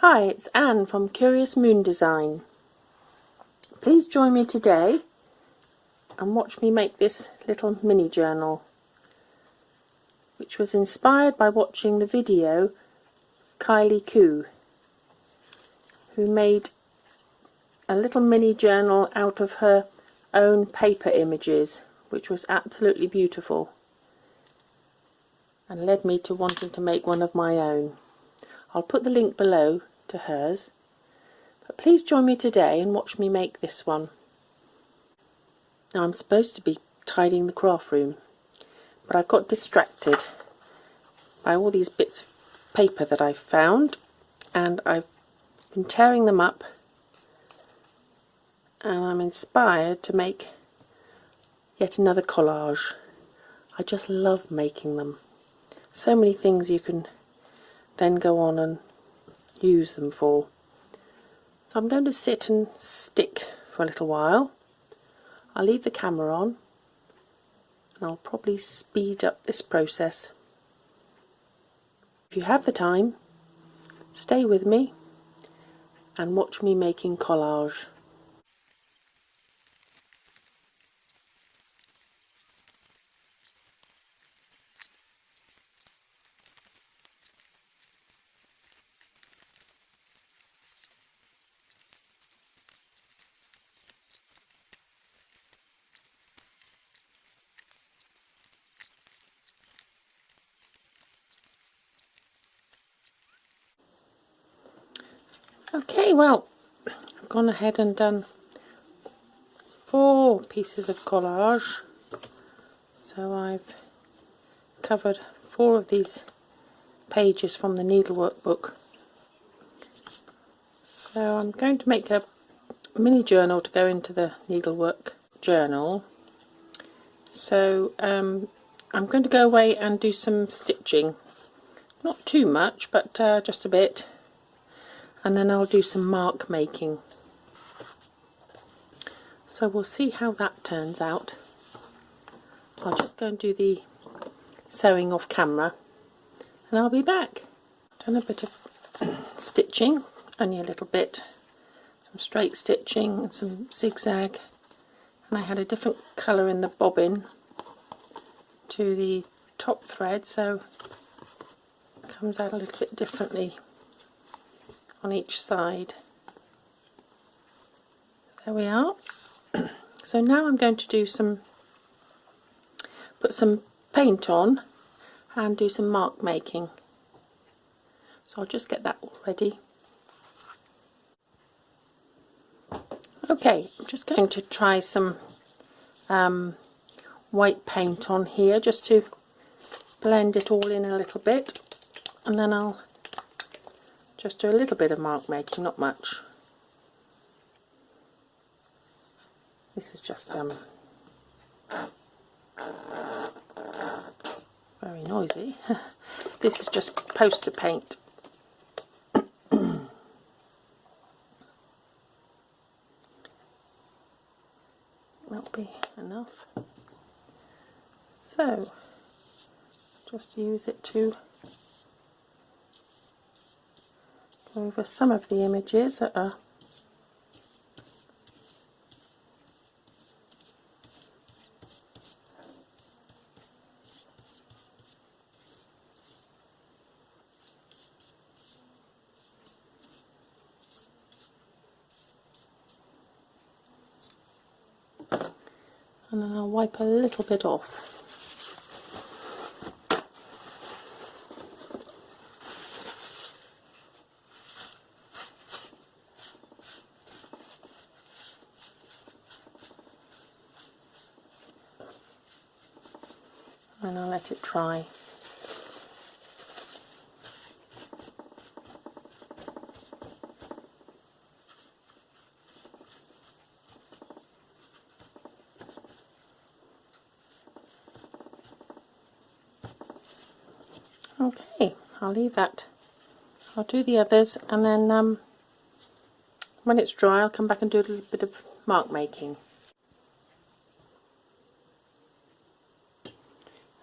Hi, it's Anne from Curious Moon Design. Please join me today and watch me make this little mini journal, which was inspired by watching the video Kylie Coo, who made a little mini journal out of her own paper images, which was absolutely beautiful and led me to wanting to make one of my own. I'll put the link below to hers, but please join me today and watch me make this one. Now I'm supposed to be tidying the craft room, but I've got distracted by all these bits of paper that I've found, and I've been tearing them up, and I'm inspired to make yet another collage. I just love making them. So many things you can then go on and use them for. So I'm going to sit and stick for a little while. I'll leave the camera on and I'll probably speed up this process. If you have the time, stay with me and watch me making collage. Okay, well, I've gone ahead and done 4 pieces of collage. So I've covered 4 of these pages from the needlework book. So I'm going to make a mini journal to go into the needlework journal. So I'm going to go away and do some stitching. Not too much, but just a bit. And then I'll do some mark making. So we'll see how that turns out. I'll just go and do the sewing off camera and I'll be back. Done a bit of stitching, only a little bit, some straight stitching and some zigzag, and I had a different colour in the bobbin to the top thread, so it comes out a little bit differently on each side. There we are. So now I'm going to do put some paint on and do some mark making. So I'll just get that all ready. Okay, I'm just going to try some white paint on here just to blend it all in a little bit, and then I'll just do a little bit of mark making, not much. This is just very noisy. This is just poster paint. That'll be enough. So just use it to go over some of the images that are and then I'll wipe a little bit off. And I'll let it dry. Okay, I'll leave that. I'll do the others, and then when it's dry I'll come back and do a little bit of mark making.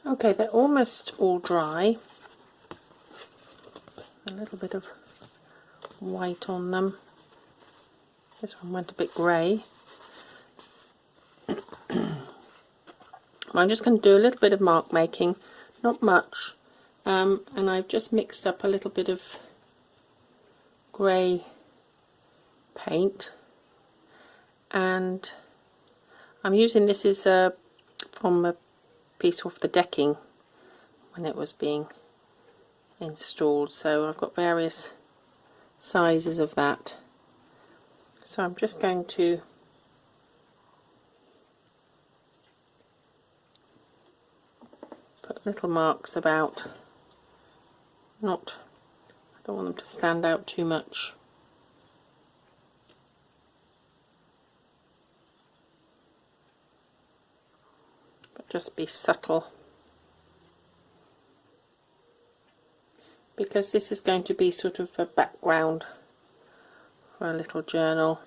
Okay, they're almost all dry. A little bit of white on them. This one went a bit grey. I'm just going to do a little bit of mark making, not much, and I've just mixed up a little bit of grey paint, and I'm using this is from a piece off the decking when it was being installed, so I've got various sizes of that. So I'm just going to put little marks about, I don't want them to stand out too much. But just be subtle, because this is going to be sort of a background for a little journal.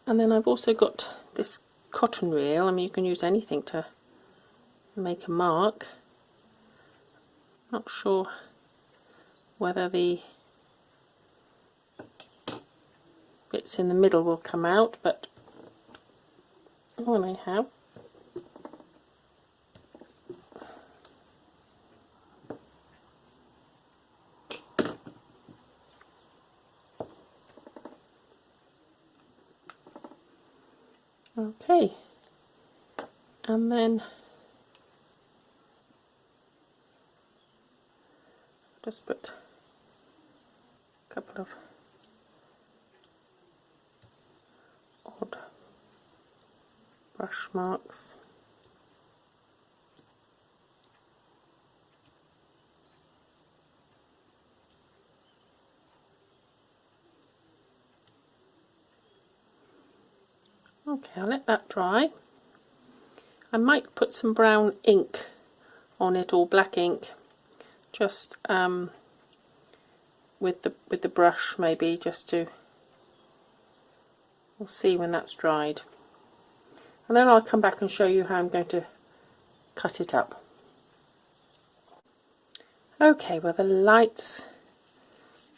And then I've also got this cotton reel. I mean, you can use anything to make a mark. Not sure whether the bits in the middle will come out, but one I have. Okay, and then just put a couple of odd brush marks. Okay, I'll let that dry. I might put some brown ink on it, or black ink, just with the brush, maybe, just to, we'll see when that's dried. And then I'll come back and show you how I'm going to cut it up. Okay, well, the light's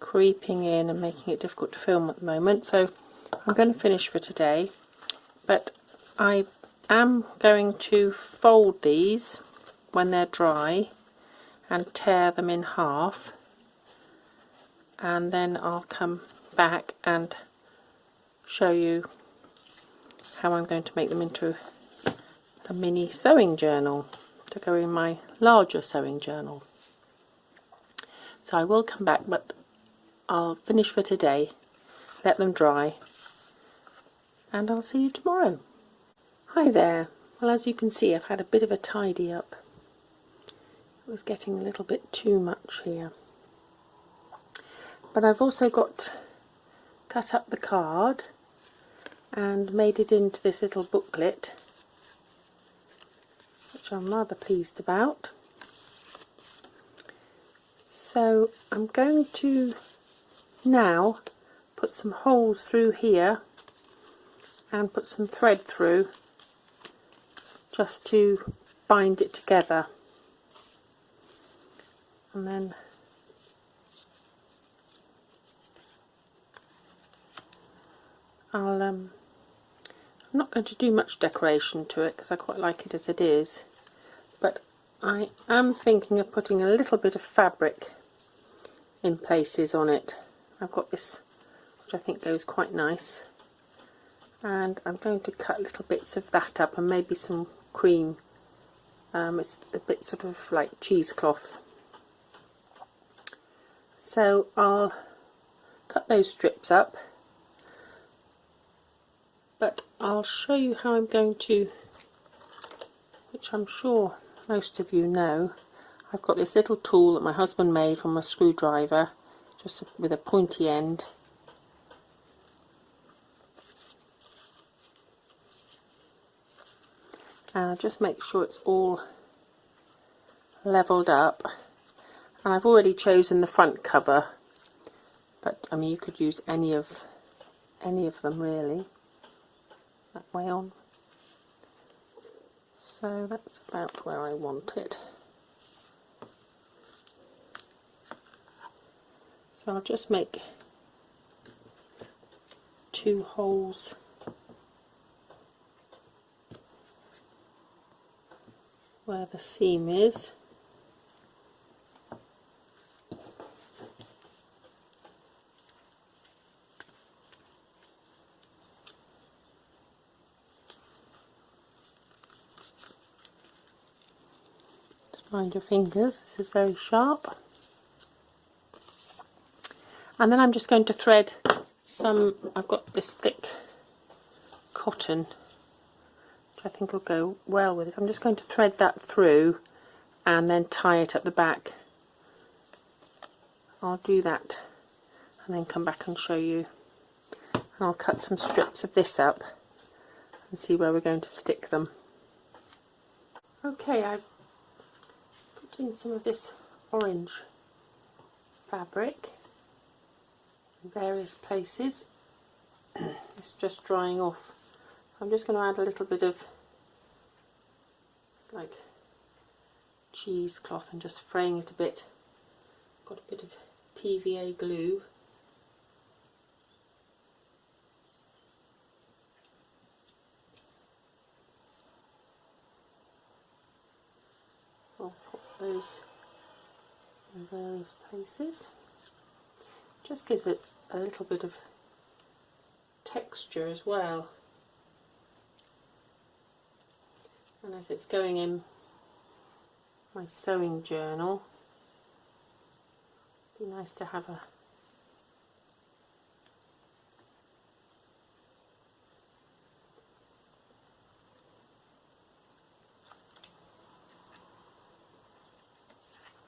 creeping in and making it difficult to film at the moment, so I'm going to finish for today. But I am going to fold these when they're dry and tear them in half, and then I'll come back and show you how I'm going to make them into a mini sewing journal to go in my larger sewing journal. So I will come back, but I'll finish for today, let them dry, and I'll see you tomorrow. Hi there. Well, as you can see, I've had a bit of a tidy up. It was getting a little bit too much here. But I've also cut up the card and made it into this little booklet, which I'm rather pleased about. So I'm going to now put some holes through here and put some thread through, just to bind it together, and then I'm not going to do much decoration to it because I quite like it as it is, but I am thinking of putting a little bit of fabric in places on it. I've got this which I think goes quite nice, and I'm going to cut little bits of that up, and maybe some cream. It's a bit sort of like cheesecloth. So I'll cut those strips up, but I'll show you how I'm going to, which I'm sure most of you know. I've got this little tool that my husband made from a screwdriver, just with a pointy end. And I just make sure it's all leveled up. And I've already chosen the front cover, but I mean, you could use any of them really. That way on. So that's about where I want it. So I'll just make 2 holes where the seam is. Just mind your fingers, this is very sharp. And then I'm just going to thread some, I've got this thick cotton, which I think will go well with it. I'm just going to thread that through and then tie it at the back. I'll do that and then come back and show you. And I'll cut some strips of this up and see where we're going to stick them. Okay, I've put in some of this orange fabric in various places. It's just drying off. I'm just going to add a little bit of like cheesecloth and just fraying it a bit. Got a bit of PVA glue. I'll put those in various places. Just gives it a little bit of texture as well. And as it's going in my sewing journal, it'd be nice to have a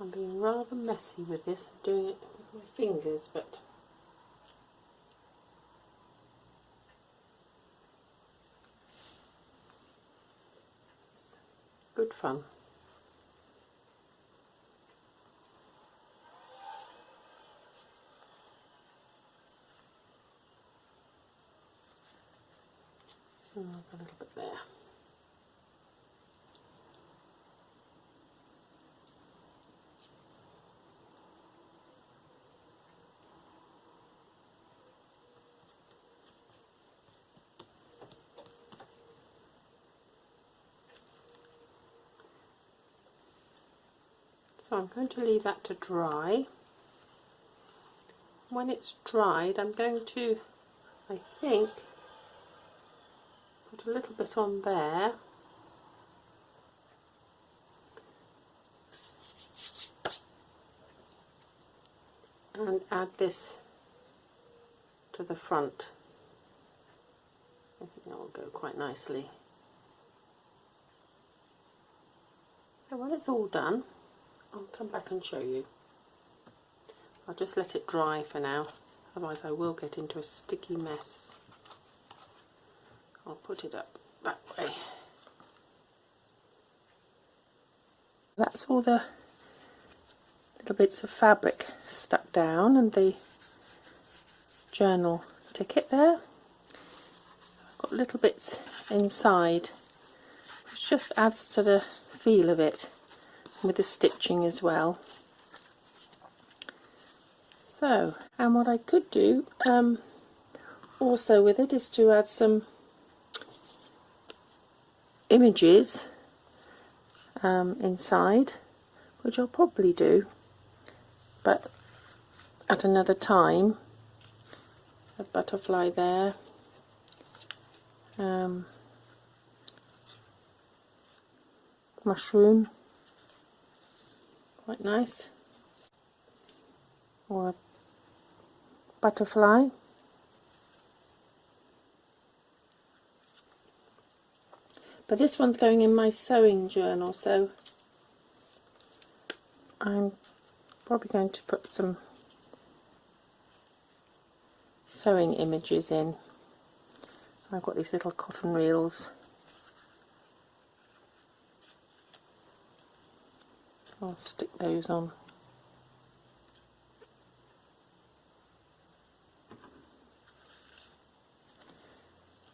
I'm being rather messy with this, I'm doing it with my fingers, but it's good fun. And there's a little bit there. So I'm going to leave that to dry. When it's dried, I'm going to, I think, put a little bit on there. And add this to the front. I think that will go quite nicely. So when it's all done, I'll come back and show you. I'll just let it dry for now, otherwise I will get into a sticky mess. I'll put it up that way. That's all the little bits of fabric stuck down and the journal ticket there. I've got little bits inside, which just adds to the feel of it, with the stitching as well. So, and what I could do also with it is to add some images inside, which I'll probably do, but at another time. A butterfly there, mushroom, quite nice, or a butterfly. But this one's going in my sewing journal, so I'm probably going to put some sewing images in. I've got these little cotton reels. I'll stick those on.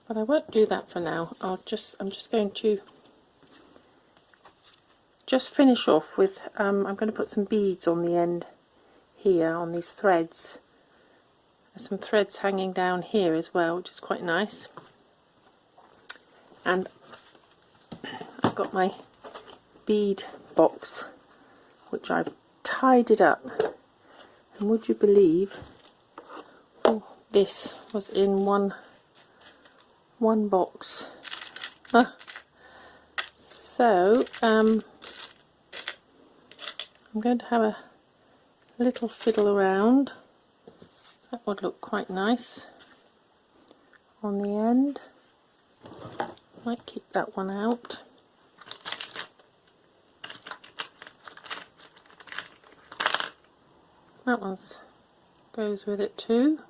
But I won't do that for now. I'm just going to just finish off with, I'm going to put some beads on the end here on these threads. There's some threads hanging down here as well, which is quite nice. And I've got my bead box, which I've tidied up. And would you believe, this was in one box. So I'm going to have a little fiddle around. That would look quite nice on the end. Might keep that one out. That one goes with it too.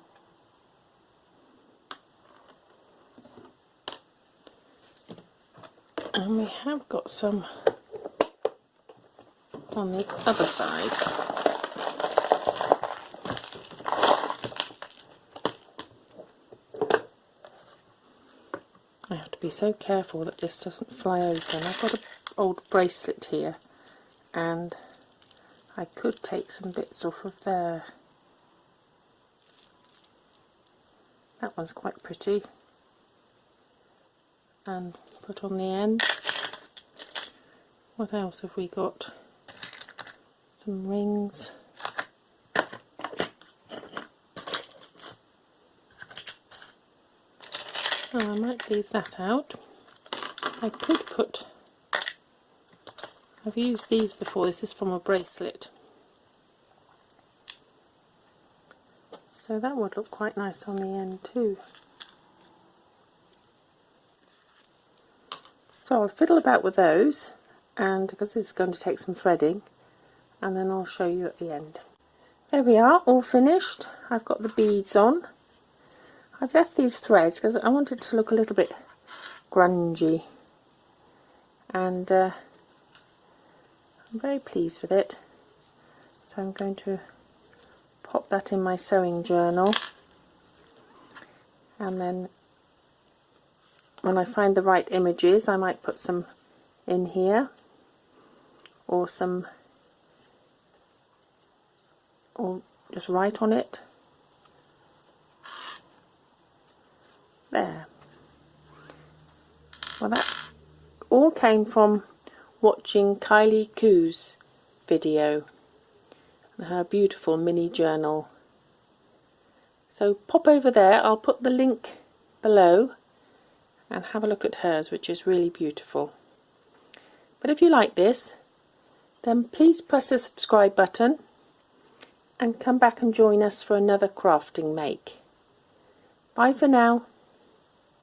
And we have got some on the other side. I have to be so careful that this doesn't fly open. I've got an old bracelet here and I could take some bits off of there. That one's quite pretty. And put on the end. What else have we got? Some rings. Oh, I might leave that out. I could put, I've used these before, this is from a bracelet. So that would look quite nice on the end too. So I'll fiddle about with those, and because this is going to take some threading, and then I'll show you at the end. There we are, all finished. I've got the beads on. I've left these threads because I want it to look a little bit grungy, and I'm very pleased with it. So I'm going to pop that in my sewing journal, and then when I find the right images I might put some in here, or just write on it. There. Well, that all came from watching Kylie Coo's video and her beautiful mini journal. So pop over there, I'll put the link below and have a look at hers, which is really beautiful. But if you like this, then please press the subscribe button and come back and join us for another crafting make. Bye for now.